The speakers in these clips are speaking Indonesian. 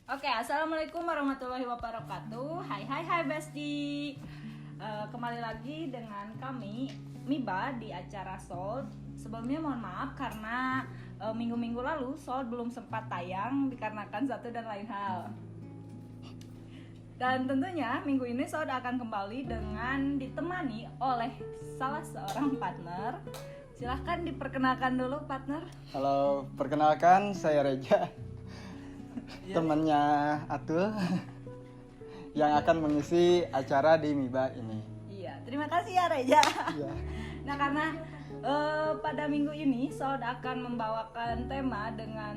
Oke, assalamualaikum warahmatullahi wabarakatuh. Hai Besti. Kembali lagi dengan kami Miba di acara Sold. Sebelumnya mohon maaf karena minggu-minggu lalu Sold belum sempat tayang dikarenakan satu dan lain hal. Dan tentunya minggu ini Sold akan kembali dengan ditemani oleh salah seorang partner. Silahkan diperkenalkan dulu partner. Halo, perkenalkan saya Reja. Temannya Atul yang akan mengisi acara di Miba ini. Iya, terima kasih ya Reja. Iya. Nah karena pada minggu ini Sold akan membawakan tema dengan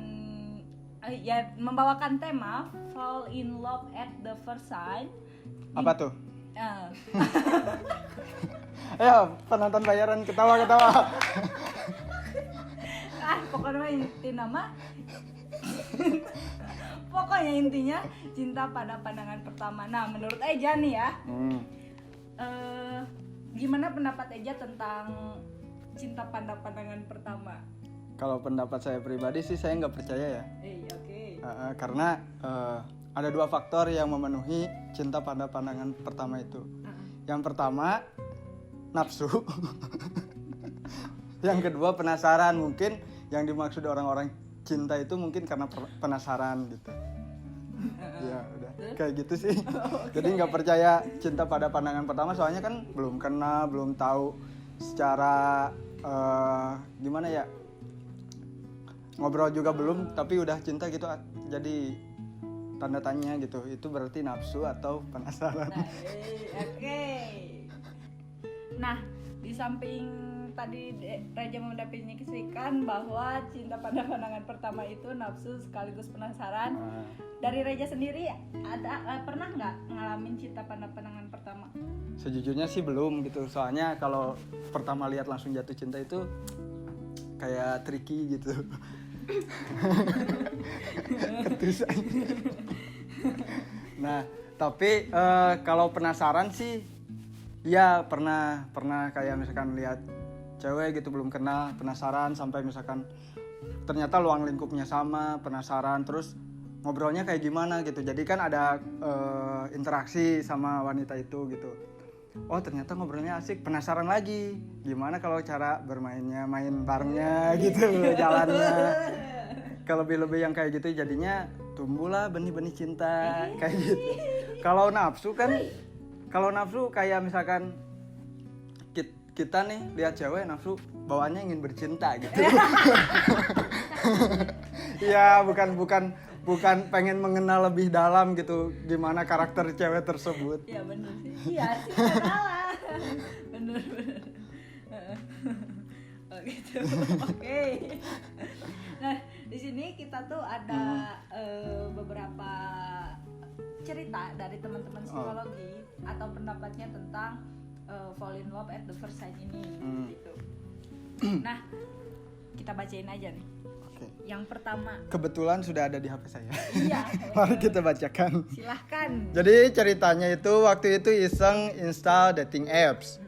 membawakan tema Fall in Love at the First Sight. Apa tuh? Ayo penonton bayaran ketawa-ketawa. Pokoknya intinya cinta pada pandangan pertama. Nah menurut Eja nih ya, gimana pendapat Eja tentang cinta pada pandangan pertama? Kalau pendapat saya pribadi sih saya nggak percaya ya. Oke. Karena ada dua faktor yang memenuhi cinta pada pandangan pertama itu. Yang pertama nafsu. Yang kedua penasaran. Mungkin yang dimaksud orang-orang cinta itu mungkin karena penasaran gitu. Ya udah kayak gitu sih. Jadi nggak percaya cinta pada pandangan pertama soalnya kan belum kenal, belum tahu secara gimana ya, ngobrol juga belum tapi udah cinta gitu, jadi tanda tanya gitu. Itu berarti nafsu atau penasaran. Oke. Nah di samping tadi Reja mendefinisikan bahwa cinta pada pandangan pertama itu nafsu sekaligus penasaran. Dari Reja sendiri pernah nggak ngalamin cinta pada pandangan pertama? Sejujurnya sih belum gitu. Soalnya kalau pertama lihat langsung jatuh cinta itu kayak tricky gitu. Ketusan. Nah, tapi kalau penasaran sih ya pernah kayak misalkan lihat cewek gitu belum kenal, penasaran sampai misalkan ternyata luang lingkupnya sama, penasaran terus ngobrolnya kayak gimana gitu. Jadi kan ada interaksi sama wanita itu gitu. Oh ternyata ngobrolnya asik, penasaran lagi gimana kalau cara bermainnya, main barengnya gitu jalannya. Kalau lebih yang kayak gitu jadinya tumbuhlah benih-benih cinta kayak gitu. Kalau nafsu kayak misalkan kita nih lihat cewek nafsu bawaannya ingin bercinta gitu. Ya bukan pengen mengenal lebih dalam gitu gimana karakter cewek tersebut. Ya benar sih. Iya sih salah. Benar. Oh gitu. Oke. Nah, di sini kita tuh ada beberapa cerita dari teman-teman psikologi atau pendapatnya tentang fall in love at the first sight ini gitu. Nah, kita bacain aja nih. Oke. Yang pertama. Kebetulan sudah ada di HP saya. Iya. Mari kita bacakan. Silahkan. Jadi ceritanya itu waktu itu iseng install dating apps.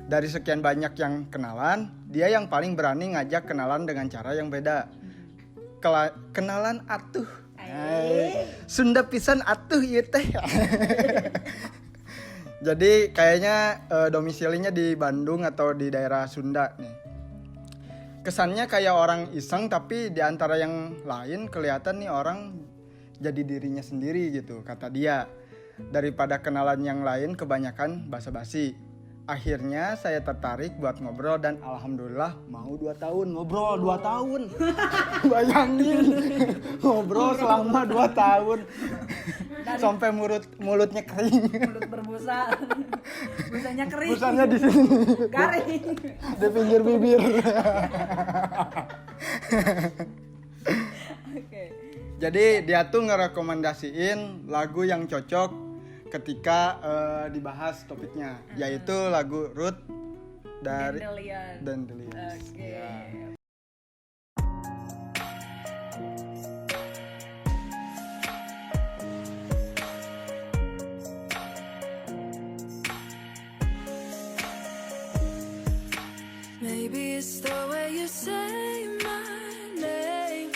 Dari sekian banyak yang kenalan, dia yang paling berani ngajak kenalan dengan cara yang beda. Kenalan atuh. Sunda pisan atuh ieu teh. Jadi kayaknya domisilinya di Bandung atau di daerah Sunda nih. Kesannya kayak orang iseng tapi di antara yang lain kelihatan nih orang jadi dirinya sendiri gitu kata dia. Daripada kenalan yang lain kebanyakan basa-basi. Akhirnya saya tertarik buat ngobrol dan alhamdulillah mau 2 tahun. Ngobrol 2 tahun. Bayangin. Ngobrol selama 2 tahun. Sampai mulutnya kering. Mulut berbusa. Busanya kering. Busanya di sini. Garing. Di pinggir bibir. Oke. Jadi dia tuh ngerekomendasiin lagu yang cocok ketika dibahas topiknya, yaitu lagu Root dari Dandelion. Oke. Ya. Maybe it's the way you say my name.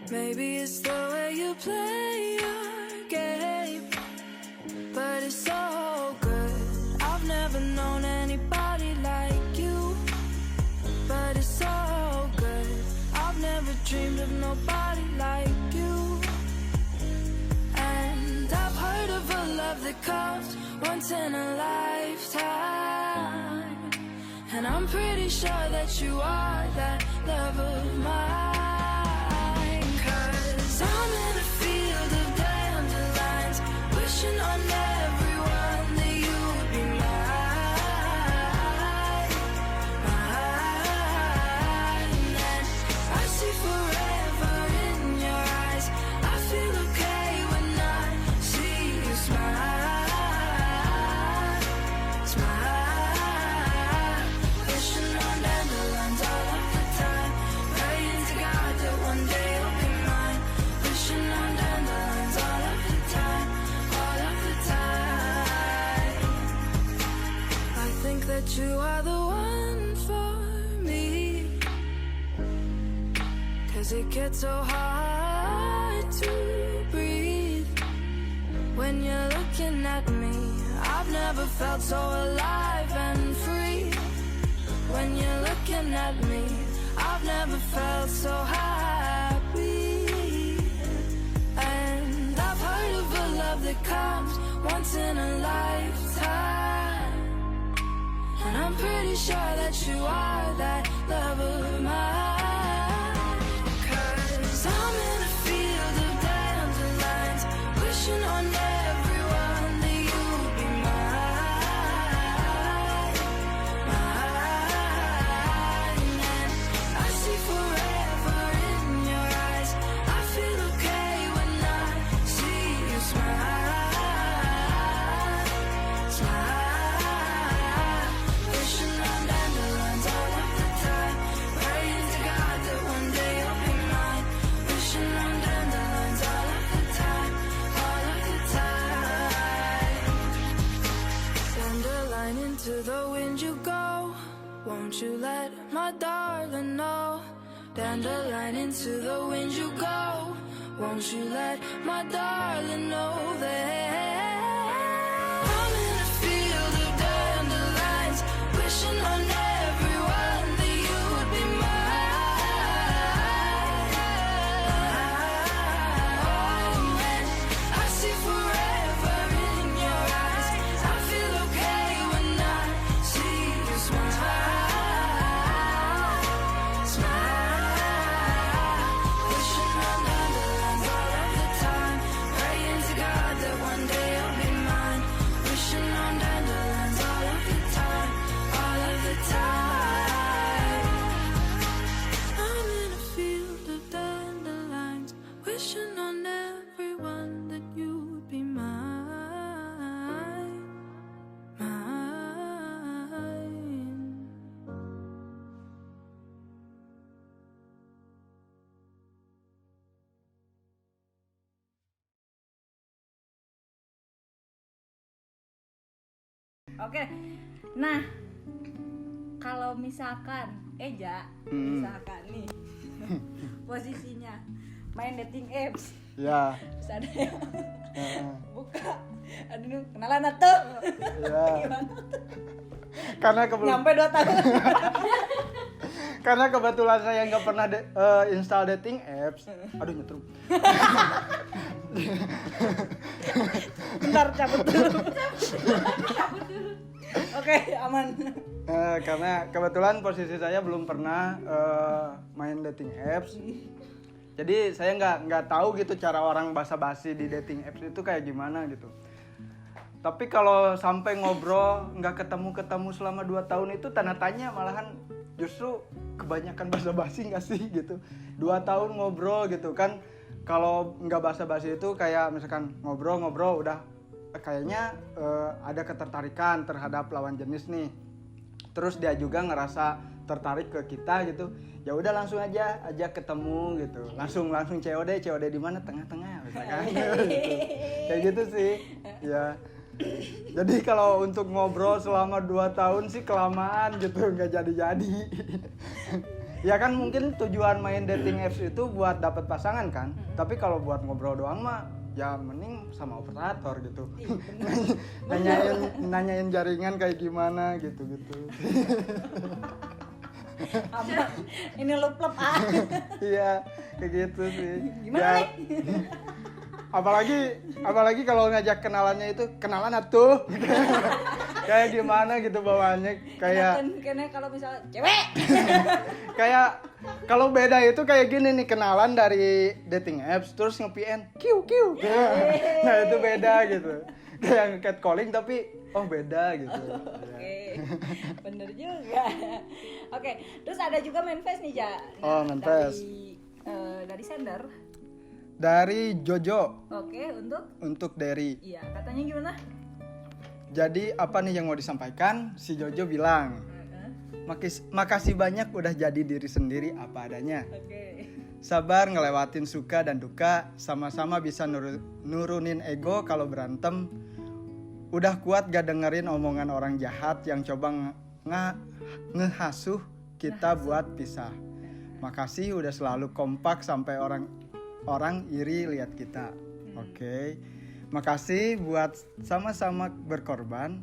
Maybe it's the way you play your game, but it's so good. I've never known anybody like you, but it's so good. I've never dreamed of nobody like you. And I've heard of a love that comes once in a lifetime, and I'm pretty sure that you are that love of mine. 'Cause I'm in a field of dandelions, wishing on everyone that you would be mine, mine. And I see forever in your eyes. I feel okay when I see you smile, smile. Wishing on dandelions all of the time, praying to God that one day you'll be mine. Wishing on dandelions all of the time, all of the time. I think that you are the one for me, 'cause it gets so hard to breathe when you're looking at me. I've never felt so alive and free. When you're looking at me, I've never felt so happy. And I've heard of a love that comes once in a lifetime, and I'm pretty sure that you are that love of mine. 'Cause I'm in a field of dandelions, wishing on everyone that you would be mine, mine. And I see forever in your eyes. I feel okay when I see you smile, smile. Wishing on dandelions all of the time, praying to God that one day you'll be mine. Wishing on dandelions all of the time, all of the time. Dandelion, into the wind you go. Won't you let my darling know? Dandelion, into the wind you go. Won't you let my darling know that I'm in a field of dandelions, wishing on everyone that you would be mine. And I see forever in your eyes. I feel okay when I see you smile, smile. Wishing on dandelions all of the time, praying to God that one day you'll be mine. Wishing on dandelions all of the time, all of the time. I'm in a field of dandelions, wishing on everyone that you would be mine, mine. Oke. Nah, kalau misalkan Eja, misalkan nih posisinya main dating apps, Ya. terus ada yang Heeh. buka, aduh kenalan atuh. Ya. Gimana tuh? Karena Nyampe 2 tahun. karena kebetulan saya nggak pernah install dating apps. Aduh nyetrum. Bentar, cabut dulu. Oke, aman. Karena kebetulan posisi saya belum pernah main dating apps. Jadi saya nggak tahu gitu cara orang basa-basi di dating apps itu kayak gimana gitu. Tapi kalau sampai ngobrol nggak ketemu selama 2 tahun itu tanda tanya, malahan justru kebanyakan basa-basi nggak sih gitu. 2 tahun ngobrol gitu kan, kalau nggak basa-basi itu kayak misalkan ngobrol udah kayaknya ada ketertarikan terhadap lawan jenis nih. Terus dia juga ngerasa tertarik ke kita gitu. Ya udah langsung aja ketemu gitu. Langsung COD di mana? Tengah-tengah misalkan. Gitu. Kayak gitu sih. Ya. Jadi kalau untuk ngobrol selama 2 tahun sih kelamaan gitu, nggak jadi. Ya kan mungkin tujuan main dating apps itu buat dapat pasangan kan. Tapi kalau buat ngobrol doang mah ya mending sama operator gitu. nanyain jaringan kayak gimana gitu. Aman. Ini lup-lup ah. Iya, kayak gitu sih. Gimana nih? Apalagi kalau ngajak kenalannya itu kenalan atuh. Kayak gimana gitu bawaannya kayak Kena kalau misalnya cewek. kayak kalau beda itu kayak gini nih, kenalan dari dating apps terus nge-PN kiu. Nah itu beda gitu. Kayak catcalling tapi beda gitu. Oke. Bener juga. Oke, terus ada juga manifest nih, Ja. Manifest. Dari sender. Dari Jojo. Oke, Untuk Derry. Iya, katanya gimana? Jadi apa nih yang mau disampaikan? Si Jojo bilang, makasih banyak udah jadi diri sendiri apa adanya. Oke. Sabar ngelewatin suka dan duka, sama-sama bisa nurunin ego kalau berantem. Udah kuat gak dengerin omongan orang jahat yang coba ngehasuh kita buat pisah. Makasih udah selalu kompak sampai orang iri lihat kita. Oke. Makasih buat sama-sama berkorban.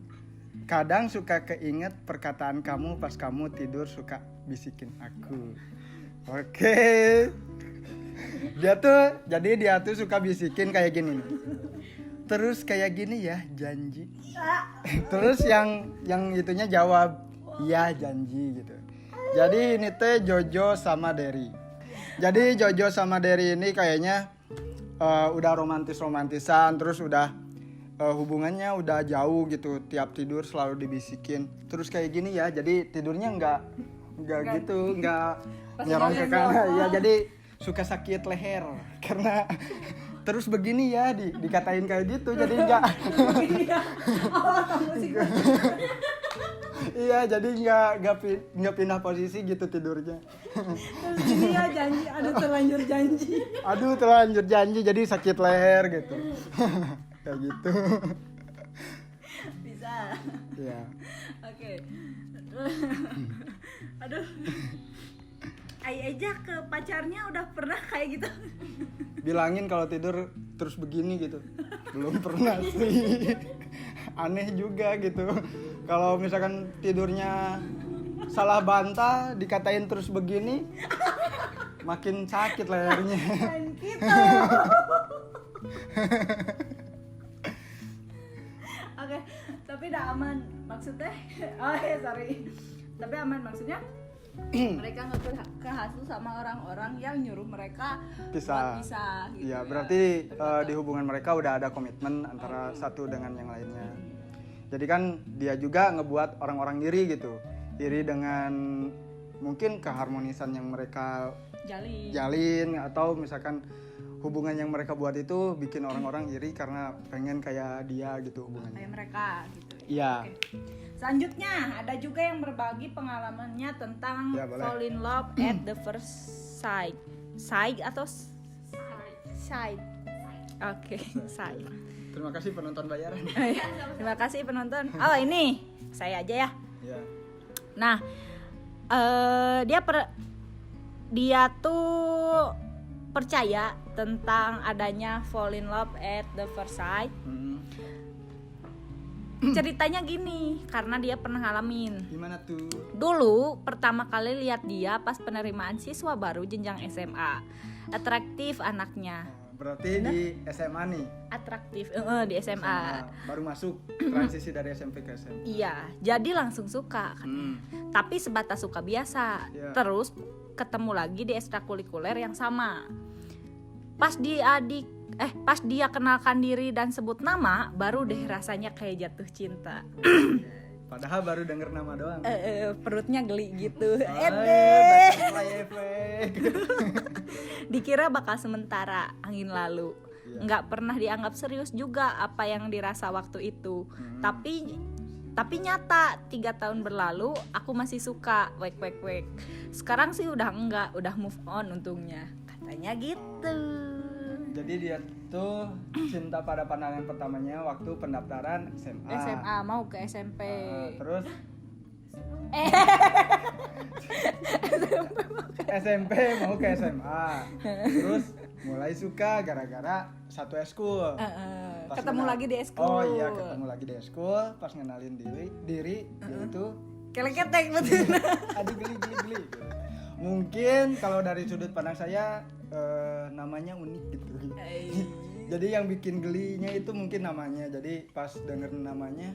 Kadang suka keinget perkataan kamu pas kamu tidur suka bisikin aku. Oke. Dia tuh suka bisikin kayak gini nih. Terus kayak gini ya, janji. Terus yang itunya jawab, "Iya, janji" gitu. Jadi ini teh Jojo sama Derry. Jadi Jojo sama Derry ini kayaknya udah romantisan, terus udah hubungannya udah jauh gitu, tiap tidur selalu dibisikin. Terus kayak gini ya, jadi tidurnya nggak gitu, nggak nyerong ke kanan ya, jadi suka sakit leher karena terus begini ya dikatain kayak gitu, jadi nggak iya, jadi nggak pindah posisi gitu tidurnya. Terus gini ya, janji, terlanjur janji jadi sakit leher gitu. Kayak gitu. Bisa. Iya. Oke. Aduh. Ai aja ke pacarnya udah pernah kayak gitu. Bilangin kalau tidur terus begini gitu. Belum pernah sih. Aneh juga gitu. Kalau misalkan tidurnya salah bantal, dikatain terus begini, makin sakit lehernya. Dan gitu. Oke, tapi udah aman maksudnya. Sorry. Tapi aman maksudnya. Mereka nggak kehasuh sama orang-orang yang nyuruh mereka buat pisah gitu. Iya, berarti di hubungan mereka udah ada komitmen antara satu dengan yang lainnya. Jadi kan dia juga ngebuat orang-orang iri gitu. Iri dengan mungkin keharmonisan yang mereka jalin, atau misalkan hubungan yang mereka buat itu bikin orang-orang iri karena pengen kayak dia gitu hubungannya. Kayak mereka gitu. Iya. Oke. Selanjutnya ada juga yang berbagi pengalamannya tentang fall in love at the first sight. Sight atau sight? Oke, sight. Terima kasih penonton bayaran. Terima kasih penonton. Oh ini saya aja ya. Iya. Nah, dia tuh percaya tentang adanya fall in love at the first sight. Ceritanya gini, karena dia pernah ngalamin. Gimana tuh? Dulu pertama kali lihat dia pas penerimaan siswa baru jenjang SMA. Atraktif anaknya. Berarti di SMA nih? Atraktif, di SMA. Baru masuk transisi dari SMP ke SMA. Iya, jadi langsung suka. Tapi sebatas suka biasa. Yeah. Terus ketemu lagi di ekstrakurikuler yang sama. Pas dia kenalkan diri dan sebut nama, baru deh rasanya kayak jatuh cinta. Padahal baru denger nama doang. Perutnya geli gitu. Dikira bakal sementara, angin lalu. Nggak pernah dianggap serius juga apa yang dirasa waktu itu. Tapi nyata 3 tahun berlalu aku masih suka. Wek. Sekarang sih udah enggak, udah move on untungnya. Katanya gitu. Jadi dia tuh cinta pada pandangan pertamanya waktu pendaftaran SMA. SMA mau ke SMP. Terus SMP mau ke SMA. Terus mulai suka gara-gara satu eskul. Pas Ketemu kenal- lagi di eskul. Oh iya, ketemu lagi di eskul, pas ngenalin diri yaitu Kelek-ketek betul. aduh geli. Mungkin kalau dari sudut pandang saya namanya unik gitu. Jadi yang bikin gelinya itu mungkin namanya. Jadi pas denger namanya,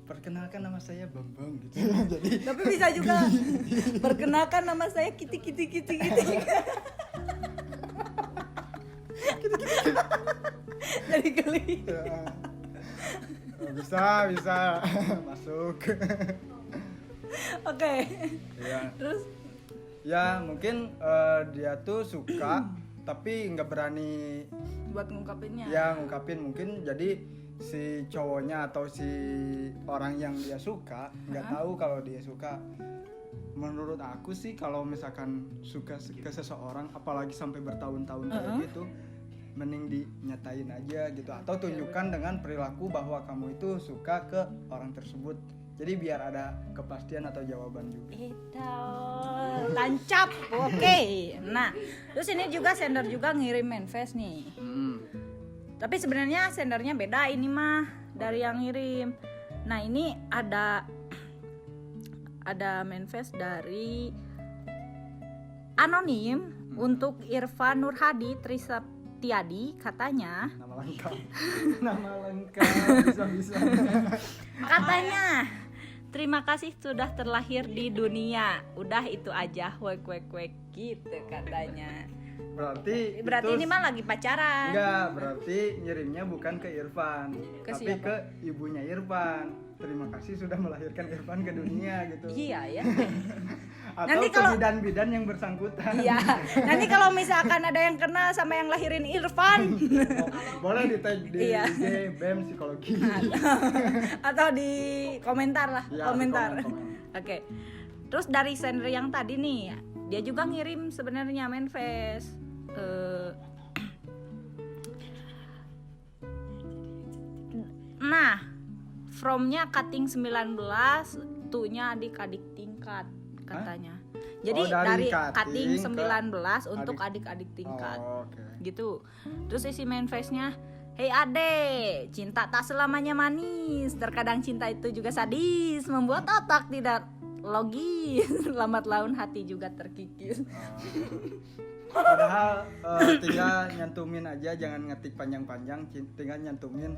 perkenalkan nama saya Bambang gitu. Jadi Tapi bisa juga perkenalkan nama saya Kiti. Dari geli. bisa masuk. Oke. Ya. Terus Ya mungkin dia tuh suka tapi nggak berani buat ngungkapinnya. ya ngungkapin. Mungkin jadi si cowoknya atau si orang yang dia suka nggak tahu kalau dia suka. Menurut aku sih kalau misalkan suka ke seseorang apalagi sampai bertahun-tahun kayak gitu, mending dinyatain aja gitu atau tunjukkan dengan perilaku bahwa kamu itu suka ke orang tersebut. Jadi biar ada kepastian atau jawaban juga. Itu tancap. Oke. Nah, terus ini juga sender juga ngirim manifest nih. Tapi sebenarnya sendernya beda ini mah dari yang ngirim. Nah, ini ada manifest dari anonim untuk Irfan Nurhadi Trisaptiadi, katanya Nama lengkap bisa. katanya terima kasih sudah terlahir di dunia. Udah itu aja, wek gitu katanya. Berarti Ini mah lagi pacaran. Enggak, berarti ngirimnya bukan ke Irfan, Ke tapi siapa? ke ibunya Irfan. Terima kasih sudah melahirkan Irfan ke dunia gitu. Iya ya. Atau Nanti ke kalau- bidan-bidan yang bersangkutan. Iya. Nanti kalau misalkan ada yang kenal sama yang lahirin Irfan Boleh di tag di Iya. IG BEM Psikologi. atau di komentar lah, Iya, komentar. di komen. Oke. Terus dari sender yang tadi nih, dia juga ngirim sebenarnya manifest. Nah, from-nya cutting 19, tuh-nya adik-adik tingkat katanya. Jadi Oh, dari dari cutting cutting ke 19 untuk adik-adik tingkat. Oh, oke. Gitu. Terus isi manifestnya, hey ade, cinta tak selamanya manis, terkadang cinta itu juga sadis, membuat otak tidak logis, lambat laun hati juga terkikis. Padahal tinggal nyantumin aja, jangan ngetik panjang-panjang, tinggal nyantumin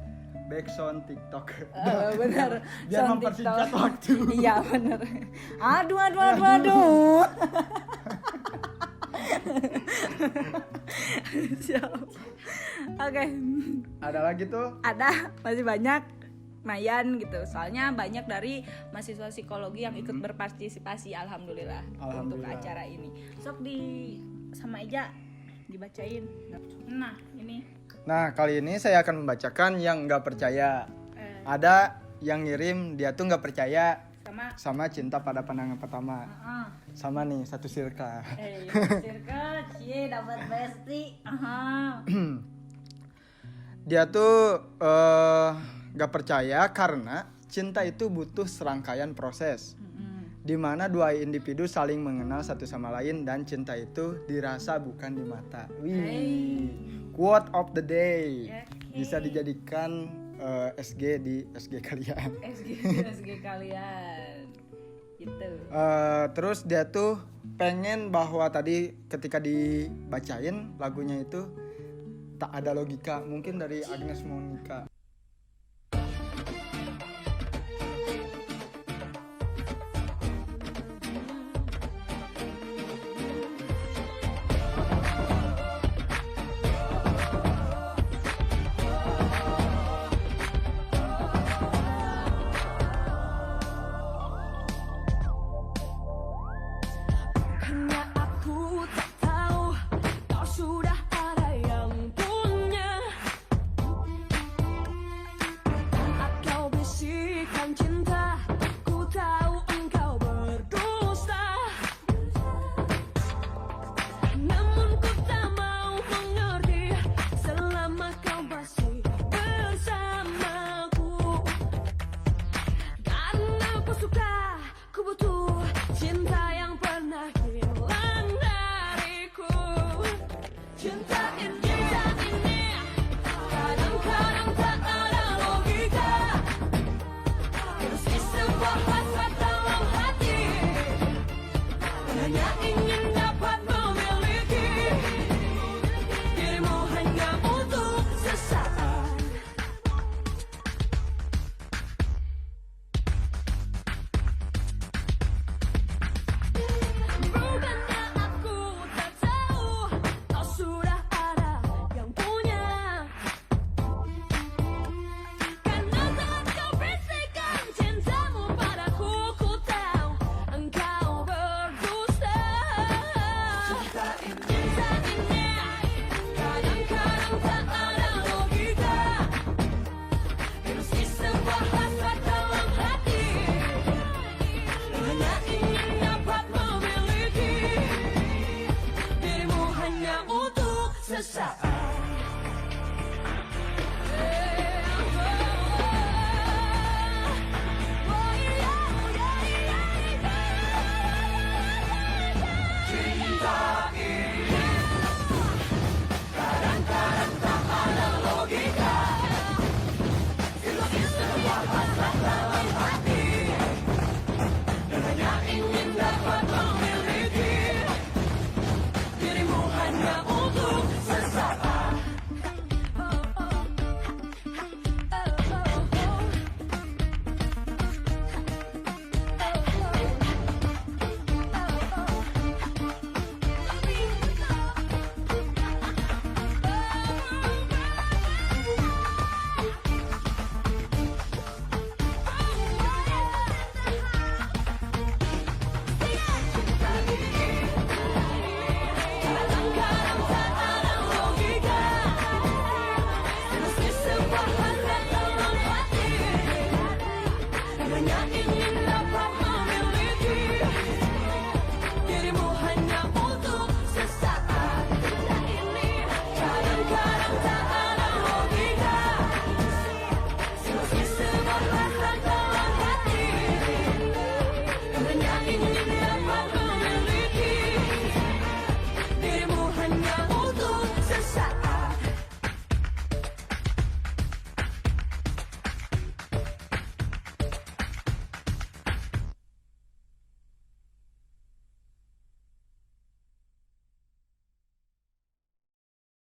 backsound TikTok. Bener. Biar Sound mempersingkat TikTok. waktu. Iya bener. Aduh. Siap. Oke. Ada lagi tuh? Ada, masih banyak. Lumayan gitu. Soalnya banyak dari mahasiswa psikologi yang ikut berpartisipasi, alhamdulillah untuk Alhamdulillah. acara ini. Sok sama Eja dibacain. Nah, ini Nah, kali ini saya akan membacakan yang nggak percaya. Ada yang ngirim dia tuh nggak percaya sama cinta pada pandangan pertama. Sama nih satu circle. circle cie dapat besti. Dia tuh nggak percaya karena cinta itu butuh serangkaian proses. Di mana dua individu saling mengenal satu sama lain dan cinta itu dirasa bukan di mata. Quote of the day. Bisa dijadikan SG di SG kalian. SG kalian. Gitu. Terus dia tuh pengen bahwa tadi ketika dibacain lagunya itu tak ada logika, mungkin dari Agnes Monica. Hanya aku tak tahu kau sudah ada yang punya.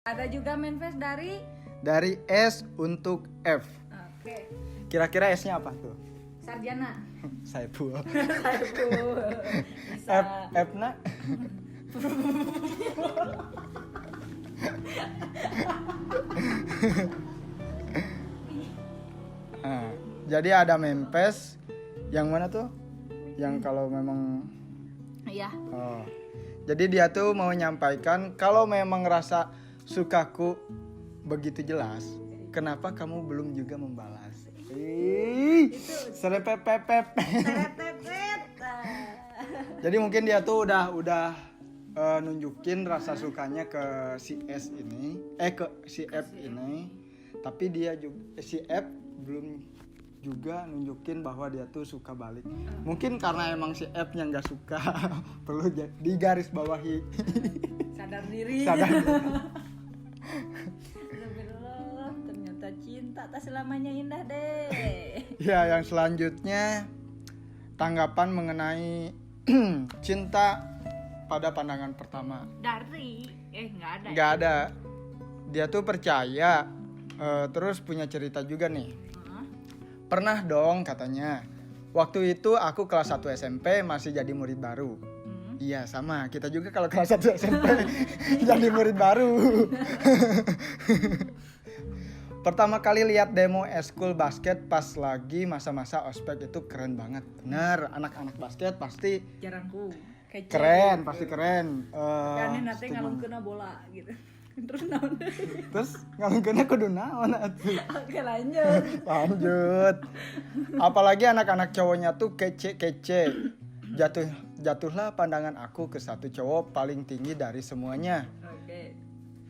Ada juga manifest dari S untuk F. Oke. Kira-kira S-nya apa tuh? Sarjana. Saiful. Saiful. Bisa. F-na? Nah, jadi ada manifest yang mana tuh? Yang kalau memang Iya. oh. Jadi dia tuh mau menyampaikan kalau memang rasa sukaku begitu jelas, kenapa kamu belum juga membalas? Serepepepep. Jadi mungkin dia tuh udah nunjukin rasa sukanya ke si S ini, ke si F ini, tapi dia juga si F belum juga nunjukin bahwa dia tuh suka balik. Mungkin karena emang si F-nya nggak suka, perlu digaris bawahi. Sadar diri. Sadar diri. Astagfirullah, ternyata cinta tak selamanya indah deh. Ya, yang selanjutnya tanggapan mengenai cinta pada pandangan pertama. Dari nggak ada. Nggak ada. Dia tuh percaya, terus punya cerita juga nih. Pernah dong katanya. Waktu itu aku kelas 1 SMP masih jadi murid baru. Iya sama, kita juga kalau kelas 1 SMP jadi murid baru. Pertama kali lihat demo eskul basket pas lagi masa-masa ospek itu keren banget. Bener, anak-anak basket pasti Jarangku. Kece. keren, pasti keren. Kan nanti ngalungkeun bola gitu. Terus naon? Terus ngalungkeunna kudu naon atuh. Oke, lanjut. Lanjut. Apalagi anak-anak cowoknya tuh kece-kece. Jatuhlah pandangan aku ke satu cowok paling tinggi dari semuanya. Oke.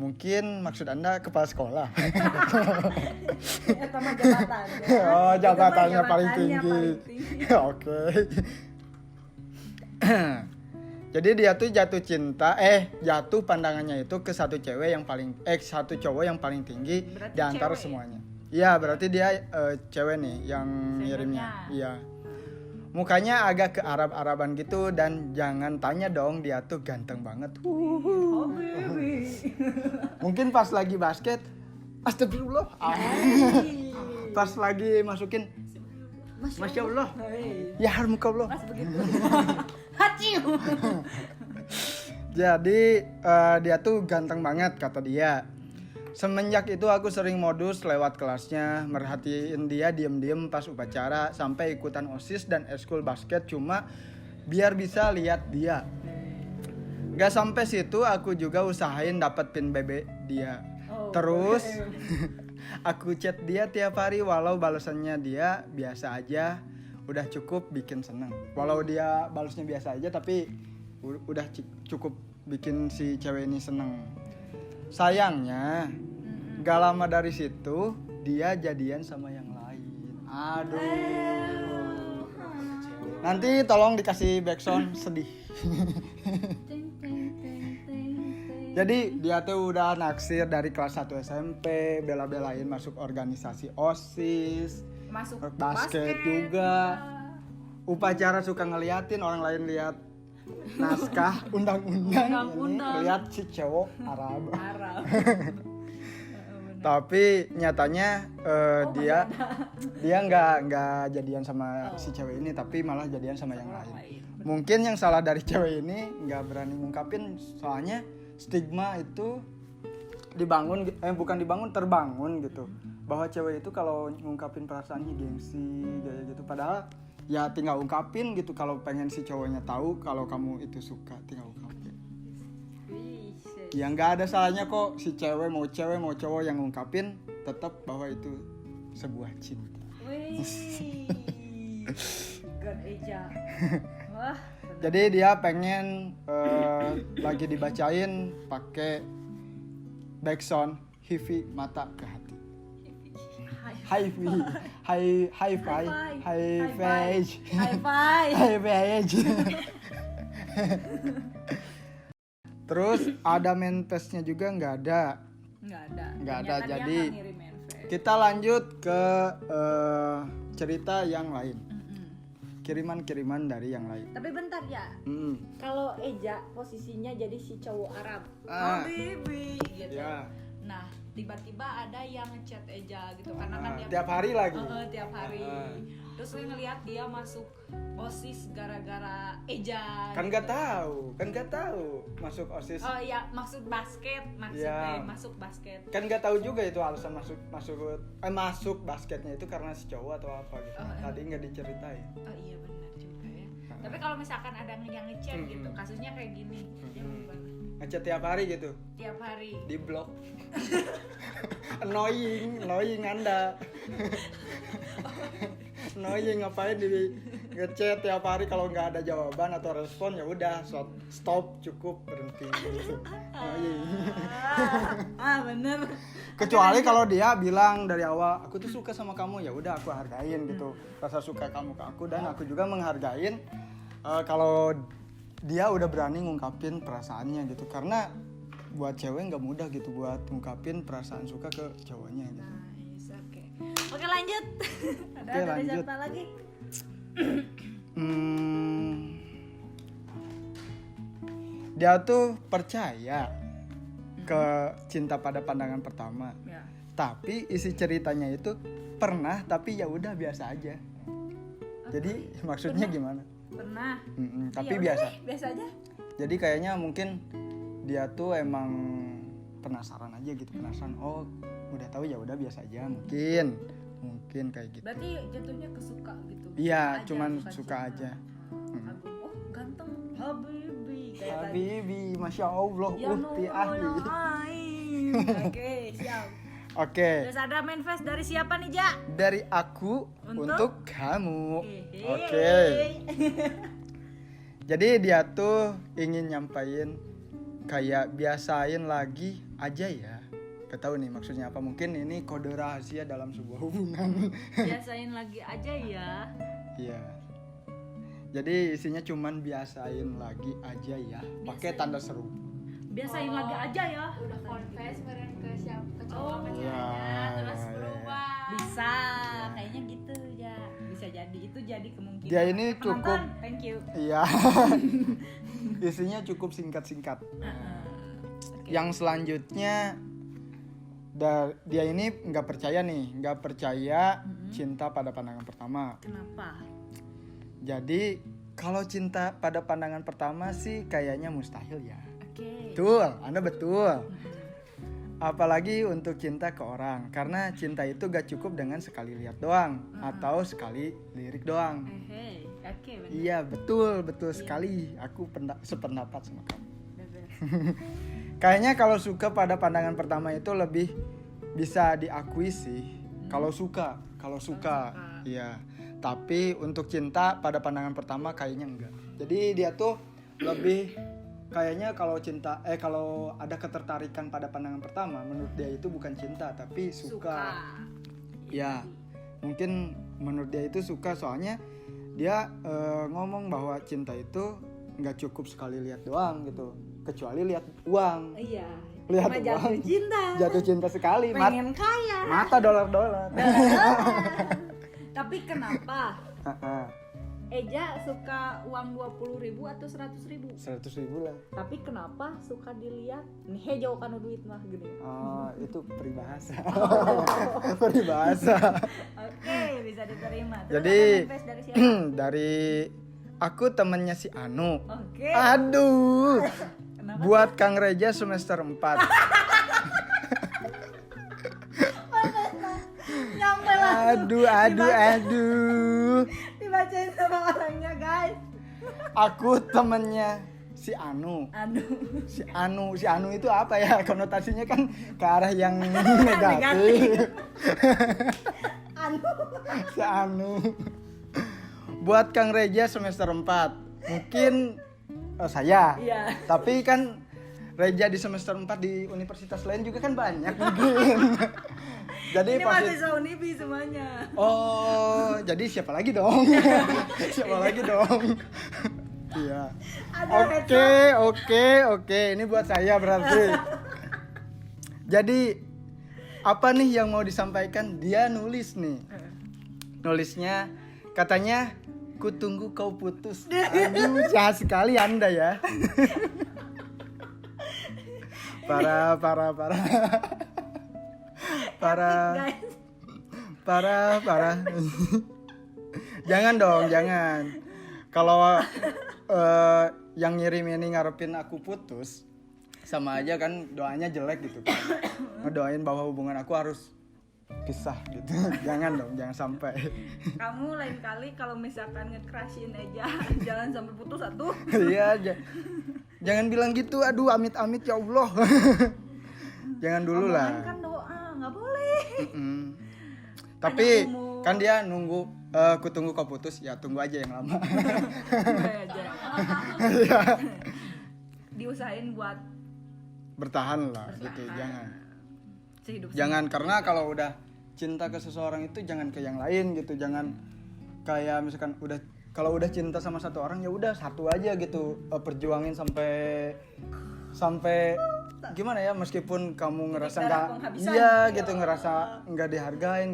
Mungkin maksud Anda kepala sekolah. Eta mah jabatan. Ya. Oh, jabatannya Itu mah paling tinggi. Oke. Jadi dia tuh jatuh pandangannya itu ke satu satu cowok yang paling tinggi Berarti di antara cewek. semuanya. Iya, berarti dia cewek nih yang ngirimnya. Iya. Mukanya agak ke Arab-Araban gitu dan jangan tanya dong dia tuh ganteng banget. Oh, baby. Mungkin pas lagi basket, astagfirullah. Pas lagi masukin, Masya Allah. Ya harmukallah. Pas begitu. Haciu. Jadi dia tuh ganteng banget kata dia. Semenjak itu aku sering modus lewat kelasnya, merhatiin dia diem-diem pas upacara, sampai ikutan OSIS dan eskul basket cuma biar bisa lihat dia. Gak sampai situ aku juga usahain dapet pin BB dia. Oh, Terus okay. aku chat dia tiap hari walau balasannya dia biasa aja, udah cukup bikin seneng. Walau dia balasnya biasa aja tapi udah cukup bikin si cewek ini seneng. Sayangnya gak lama dari situ dia jadian sama yang lain. Aduh. Nanti tolong dikasih backsound sedih. Jadi dia tuh udah naksir dari kelas 1 SMP, bela-belain masuk organisasi OSIS, Masuk basket juga. Upacara suka ngeliatin orang lain lihat naskah undang-undang ini, lihat si cowok Arab. Tapi nyatanya dia nggak jadian sama si cewek ini, tapi malah jadian sama yang lain. Mungkin yang salah dari cewek ini nggak berani ngungkapin, soalnya stigma itu terbangun gitu, bahwa cewek itu kalau ngungkapin perasaannya gengsi kayak gitu. Padahal ya tinggal ungkapin gitu, kalau pengen si cowoknya tahu kalau kamu itu suka, tinggal ungkapin. Ya nggak ada salahnya kok si cewek mau cowok yang ngungkapin, tetap bahwa itu sebuah cinta. God Eja. Wah. Jadi dia pengen lagi dibacain pakai backsound hifi mata ke hati. High five. Terus ada manifestnya juga nggak ada. Jadi kita lanjut ke cerita yang lain. Kiriman dari yang lain. Tapi bentar ya. Kalau Eja posisinya jadi si cowok Arab. Ah. Habibi gitu. Ya. Nah, tiba-tiba ada yang ngechat Eja gitu karena kan dia tiap hari lagi. tiap hari. Terus gue ngeliat dia masuk OSIS gara-gara Eja. Kan nggak tahu masuk OSIS. Oh iya, maksud basket maksudnya, Ya. masuk basket. Kan nggak tahu juga itu alasan masuk basketnya itu karena si cowok atau apa gitu. Tadi nggak diceritain. Oh iya benar juga ya. Tapi kalau misalkan ada yang ngechat gitu, kasusnya kayak gini. Dia gimana? Ngechat tiap hari gitu, Tiap hari. di blok. annoying Anda. Annoying, ngapain di ngechat tiap hari kalau nggak ada jawaban atau respon, ya udah stop, cukup, berhenti gitu. Annoying. Bener. Kecuali kalau dia bilang dari awal, aku tuh suka sama kamu, ya udah aku hargain gitu rasa suka kamu ke aku, dan aku juga menghargain kalau dia udah berani ngungkapin perasaannya gitu, karena buat cewek nggak mudah gitu buat ngungkapin perasaan suka ke cowoknya gitu. Nice, oke lanjut. Ada Oke, dari lanjut. siapa lagi? Dia tuh percaya ke cinta pada pandangan pertama, Ya. tapi isi ceritanya itu pernah tapi ya udah biasa aja. Jadi maksudnya gimana? Pernah. Tapi Ya udah biasa. deh, biasa aja. Jadi kayaknya mungkin dia tuh emang penasaran aja gitu, penasaran. Oh, udah tahu ya udah biasa aja, mungkin kayak gitu. Berarti jatuhnya kesuka gitu. Iya, Aja, cuman bukan suka cinta. aja. Kagum. Oh, ganteng. Habibi kayak tadi. Habibi, masya Allah, Ya uhti ahli. Oke, siap. Oke, Terus ada manifest dari siapa nih, Ja? dari aku untuk kamu. Oke. Jadi dia tuh ingin nyampain kayak biasain lagi aja ya. Gak tahu nih maksudnya apa. Mungkin ini kode rahasia dalam sebuah hubungan. Biasain lagi aja ya. Iya. Jadi isinya cuman biasain lagi aja ya. Pakai tanda seru. Biasain lagi aja ya. Udah confess meren ke siapa ke Oh, cowok iya, terus iya. berubah. Bisa, kayaknya gitu ya. Bisa jadi, itu jadi kemungkinan. Dia ini Penonton, cukup. thank you. Iya. Isinya cukup singkat-singkat. Yang selanjutnya dia ini nggak percaya cinta pada pandangan pertama. Kenapa? Jadi kalau cinta pada pandangan pertama sih kayaknya mustahil ya. Oke. Betul, Anda betul. Apalagi untuk cinta ke orang, karena cinta itu gak cukup dengan sekali lihat doang atau sekali lirik doang. Oke, benar. Iya, betul sekali. Aku sependapat sama kamu. Udah beres. Kayaknya kalau suka pada pandangan pertama itu lebih bisa diakui sih. Kalau suka. Iya. Tapi untuk cinta pada pandangan pertama kayaknya enggak. Jadi dia tuh lebih kayaknya kalau ada ketertarikan pada pandangan pertama, menurut dia itu bukan cinta tapi suka. Ya, mungkin menurut dia itu suka, soalnya dia ngomong bahwa cinta itu nggak cukup sekali lihat doang gitu, kecuali lihat uang. Iya. Lihat Cuma uang. jatuh cinta. Jatuh cinta sekali. Pengen kaya. Mata dolar. Tapi kenapa Eja suka uang 20.000 atau 100.000? 100.000 lah. Tapi kenapa suka dilihat nih jauh kan duit mah gini. Oh, itu peribahasa. Peribahasa. Oke, bisa diterima. Terus Jadi ada manifest dari siapa? dari aku temennya si Anu. Oke. Aduh. Kenapa? Buat Kang Reja semester 4. Nyampe lah. Aduh. Dibacain sama orangnya, guys. Aku temennya si Anu. Si Anu itu apa ya? Konotasinya kan ke arah yang negatif. Si Anu. Buat Kang Reja semester 4. Mungkin saya. Iya. Tapi kan Reja di semester 4 di universitas lain juga kan banyak mungkin. Jadi Ini pasti mahasiswa Unibi semuanya. oh, jadi siapa lagi dong? Siapa lagi dong? Iya. Oke. Ini buat saya berarti. Jadi apa nih yang mau disampaikan? Dia nulis nih. Nulisnya katanya, ku tunggu kau putus. Aduh, jahat sekali Anda ya. Parah. Parah. guys. Parah. Jangan dong, jangan. Kalau yang ngirim ini ngarepin aku putus, sama aja kan doanya jelek gitu kan. Ngedoain bahwa hubungan aku harus pisah gitu. Jangan dong, jangan sampai. Kamu lain kali kalau misalkan nge-crushin aja jangan sampai putus satu. Iya aja. Jangan bilang gitu, aduh amit-amit ya Allah. Jangan dulu Omongan lah. kan doa, nggak boleh. Tapi umur. kan dia nunggu, ku tunggu kau putus, ya tunggu aja yang lama. Gue aja. Iya. Diusahain buat Bertahan lah gitu, jangan. sehidup. Jangan karena kalau udah cinta ke seseorang itu jangan ke yang lain gitu, jangan kayak misalkan kalau udah cinta sama satu orang ya udah satu aja gitu, perjuangin sampai gimana ya, meskipun kamu ngerasa darah nggak penghabisan. iya gitu, ngerasa nggak dihargain,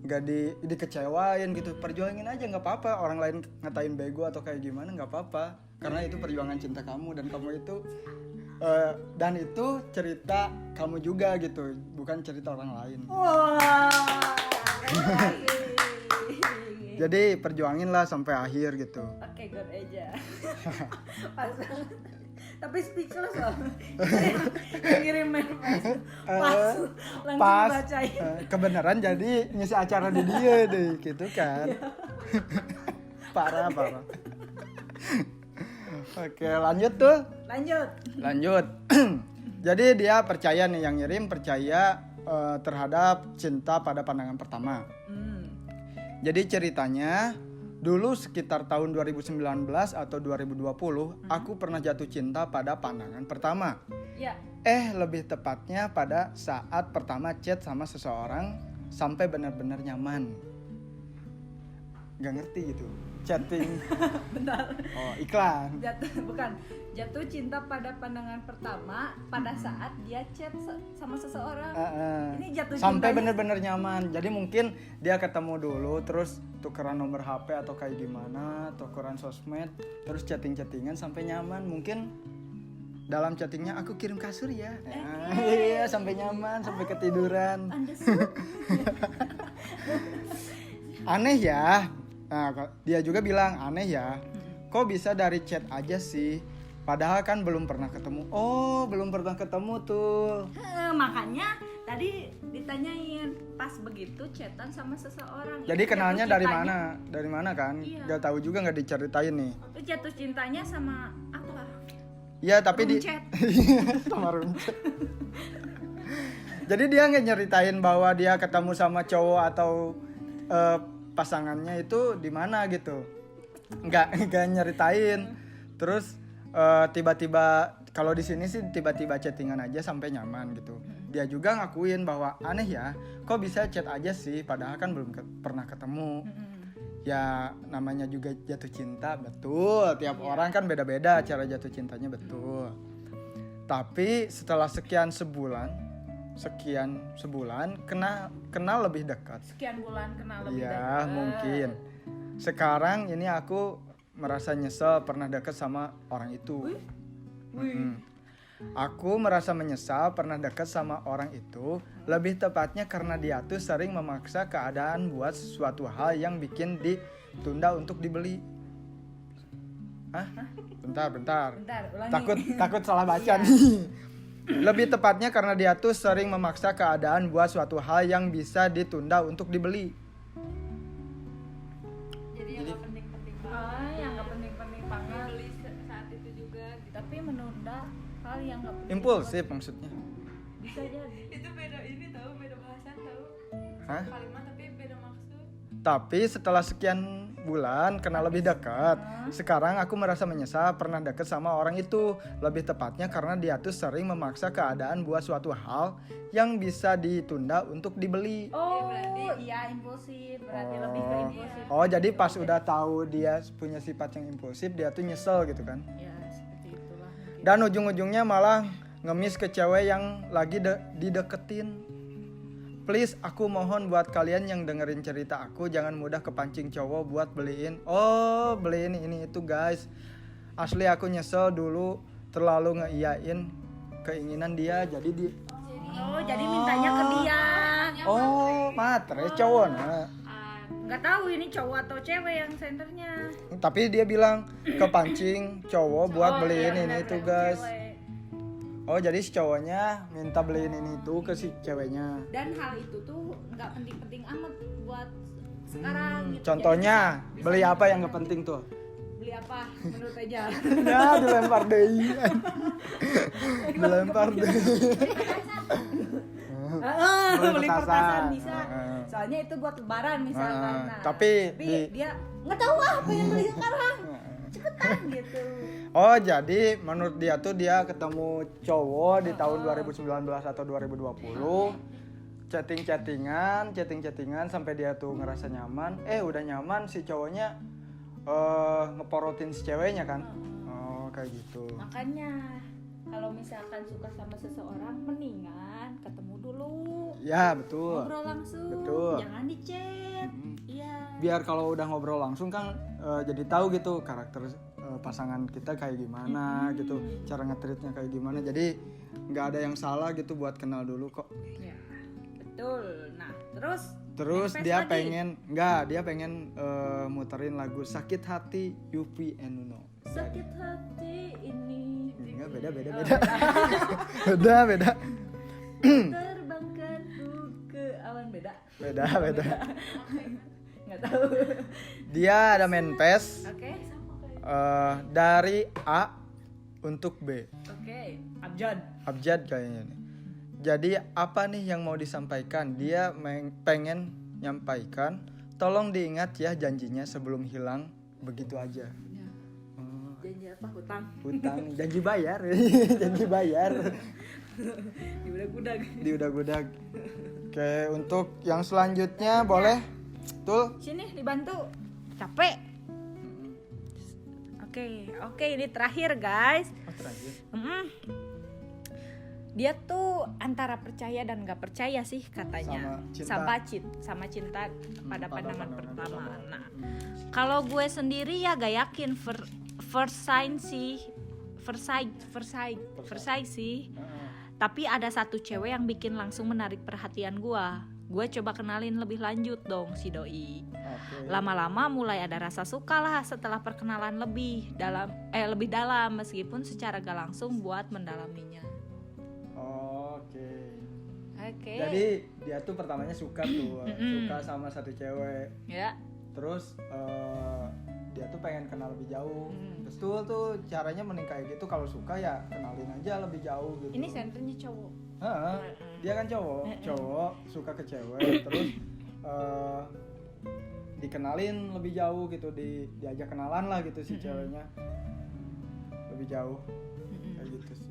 nggak dikecewain gitu, perjuangin aja, nggak apa-apa. Orang lain ngatain bego atau kayak gimana nggak apa-apa, karena itu perjuangan cinta kamu dan kamu itu dan itu cerita kamu juga gitu, bukan cerita orang lain. Wah. Jadi perjuangin lah sampai akhir gitu. Oke, good aja. Pas. Tapi speechless loh. Ngirim message. Langsung Pas bacain. kebenaran jadi ngisi acara di dia deh gitu kan. Parah. Oke, lanjut. Lanjut. Jadi dia percaya nih, yang ngirim percaya terhadap cinta pada pandangan pertama. Jadi ceritanya dulu sekitar tahun 2019 atau 2020 aku pernah jatuh cinta pada pandangan pertama. Ya. Lebih tepatnya pada saat pertama chat sama seseorang sampai benar-benar nyaman. Gak ngerti gitu, chatting. Bentar. Oh, iklan. Jatuh cinta pada pandangan pertama pada saat dia chat sama seseorang. Ini jatuh sampai cintanya benar-benar nyaman. Jadi mungkin dia ketemu dulu, terus tukeran nomor HP atau kayak gimana, tukeran sosmed, terus chattingan sampai nyaman. Mungkin dalam chattingnya aku kirim kasur ya. Iya, sampai nyaman, sampai ketiduran. Aneh ya. Nah, dia juga bilang aneh ya. Kok bisa dari chat aja sih? Padahal kan belum pernah ketemu. Oh, belum pernah ketemu tuh. Makanya tadi ditanyain pas begitu chatan sama seseorang. Jadi Itu kenalnya jatuh dari cintanya- mana? Dari mana kan? Iya. Gak tahu juga, nggak diceritain nih. Itu jatuh cintanya sama apa? Iya, tapi Runcet. sama runcet. Jadi dia nggak nyeritain bahwa dia ketemu sama cowok atau pasangannya itu di mana gitu. Nggak nyeritain. Terus tiba-tiba, kalau di sini sih tiba-tiba chattingan aja sampai nyaman gitu. Dia juga ngakuin bahwa aneh ya, kok bisa chat aja sih padahal kan belum pernah ketemu. Ya namanya juga jatuh cinta, betul. Tiap orang kan beda-beda cara jatuh cintanya, betul. Tapi setelah sekian sebulan kenal lebih dekat. Sekian bulan kenal lebih Ya dekat. mungkin. Sekarang ini aku merasa nyesel pernah dekat sama orang itu. Aku merasa menyesal pernah dekat sama orang itu. Lebih tepatnya karena dia tuh sering memaksa keadaan buat suatu hal yang bikin ditunda untuk dibeli. Hah? Bentar. Bentar, ulangi. Takut salah baca nih. Lebih tepatnya karena dia tuh sering memaksa keadaan buat suatu hal yang bisa ditunda untuk dibeli. Jadi yang nggak penting-penting Yang nggak penting-penting banget. beli saat itu juga gitu. Tapi menunda hal yang nggak penting. Impulsif maksudnya. Bisa jadi. Itu beda ini tahu, beda bahasan tahu. Hah? Kalimat tapi beda maksud. Tapi setelah sekian bulan kenal lebih dekat, sekarang aku merasa menyesal pernah dekat sama orang itu. Lebih tepatnya karena dia tuh sering memaksa keadaan buat suatu hal yang bisa ditunda untuk dibeli. Oh, berarti- iya impulsif. Berarti lebih ke impulsif. Oh, jadi pas udah tahu dia punya sifat yang impulsif, dia tuh nyesel gitu kan. Ya, seperti itulah mungkin. Dan ujung-ujungnya malah ngemis ke cewek yang lagi dideketin. Please, aku mohon buat kalian yang dengerin cerita aku, jangan mudah kepancing cowok buat beliin. Oh, beliin ini itu guys. Asli aku nyesel dulu terlalu ngeiyain keinginan dia. Jadi Oh, jadi mintanya ke dia. matre cowok nah. Nggak tahu ini cowok atau cewek yang senternya. Tapi dia bilang kepancing cowok buat beliin iya, ini benar, tuh guys. cewek. Oh jadi si cowoknya minta beliin ini tuh ke si ceweknya. Dan hal itu tuh nggak penting-penting amat buat sekarang gitu. Contohnya Jadi, beli bisa apa yang gak penting tuh? beli apa menurut aja. Ya dilempar deh. Dilempar deh. Beli petasan bisa. Heeh. Soalnya itu buat lebaran misalkan. Nah, tapi dia nggak tahu apa yang beli sekarang. Cepetan gitu. Oh jadi menurut dia tuh dia ketemu cowok di tahun 2019 atau 2020 chatting-chattingan sampai dia tuh ngerasa nyaman. Udah nyaman si cowoknya ngeporotin si ceweknya kan. Oh kayak gitu. Makanya kalau misalkan suka sama seseorang mendingan ketemu dulu. Ya betul. Ngobrol langsung. Betul. Jangan di chat. Iya. Biar kalau udah ngobrol langsung kan jadi tahu gitu karakter pasangan kita kayak gimana gitu, cara nge-treatnya kayak gimana. Jadi nggak ada yang salah gitu buat kenal dulu kok. Ya, betul. Nah, Terus next dia lagi. pengen muterin lagu Sakit Hati Yupi and Nuno. Sakit hati ini Enggak beda. beda. terbangkanku ke awan beda. Beda. Nggak tahu. Dia ada main pes Oke. dari A untuk B. Oke. Abjad kayaknya nih. Jadi apa nih yang mau disampaikan? Dia pengen nyampaikan, tolong diingat ya janjinya sebelum hilang begitu aja. Ya. Janji apa? Hutang, janji bayar. Janji bayar. Di udah-udah. Di udah-udah. Oke, untuk yang selanjutnya boleh? Tuh. Sini dibantu. Capek. Oke, ini terakhir guys. Terakhir. Dia tuh antara percaya dan nggak percaya sih katanya. Sama cinta pada pandangan pertama. Nah, kalau gue sendiri ya gak yakin first sight sih. Tapi ada satu cewek yang bikin langsung menarik perhatian gue. Gue coba kenalin lebih lanjut dong si doi. Lama-lama mulai ada rasa suka lah setelah perkenalan lebih dalam meskipun secara gak langsung buat mendalaminya. Oke. Jadi dia tuh pertamanya suka sama satu cewek. Ya. Terus dia tuh pengen kenal lebih jauh. Terus tuh caranya mending kayak gitu, kalau suka ya kenalin aja lebih jauh gitu. Ini senternya cowok. Dia kan cowok suka ke cewek, terus dikenalin lebih jauh gitu, diajak kenalan lah gitu si ceweknya lebih jauh kayak gitu sih.